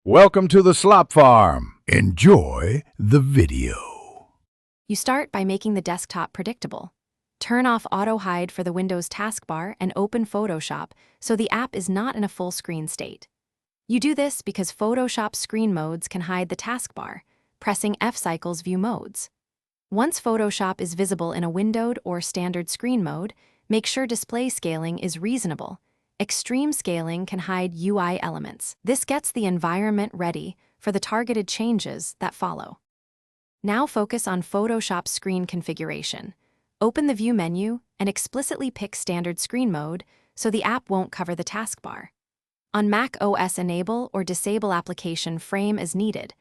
Welcome to the Slop Farm. Enjoy the video. You start by making the desktop predictable. Turn off Auto Hide for the Windows taskbar and open Photoshop so the app is not in a full screen state. You do this because Photoshop screen modes can hide the taskbar. Pressing F cycles view modes. Once Photoshop is visible in a windowed or standard screen mode, make sure display scaling is reasonable. Extreme scaling can hide UI elements. This gets the environment ready for the targeted changes that follow. Now focus on Photoshop screen configuration. Open the View menu and explicitly pick Standard Screen Mode so the app won't cover the taskbar. On Mac OS, enable or disable application frame as needed.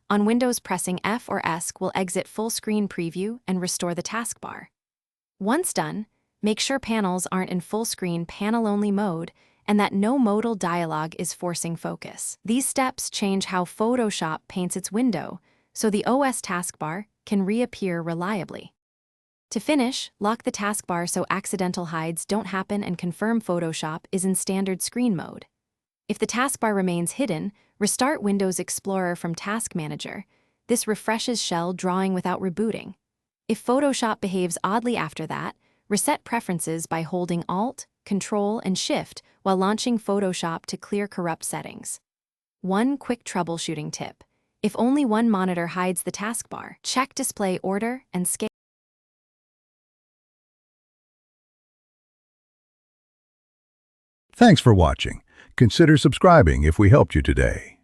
On Windows, pressing F or S will exit full screen preview and restore the taskbar. Once done, make sure panels aren't in full screen panel-only mode and that no modal dialog is forcing focus. These steps change how Photoshop paints its window so the OS taskbar can reappear reliably. To finish, lock the taskbar so accidental hides don't happen and confirm Photoshop is in standard screen mode. If the taskbar remains hidden, restart Windows Explorer from Task Manager. This refreshes shell drawing without rebooting. If Photoshop behaves oddly after that, reset preferences by holding Alt, Control, and Shift while launching Photoshop to clear corrupt settings. One quick troubleshooting tip. If only one monitor hides the taskbar, check display order and scale. Thanks for watching. Consider subscribing if we helped you today.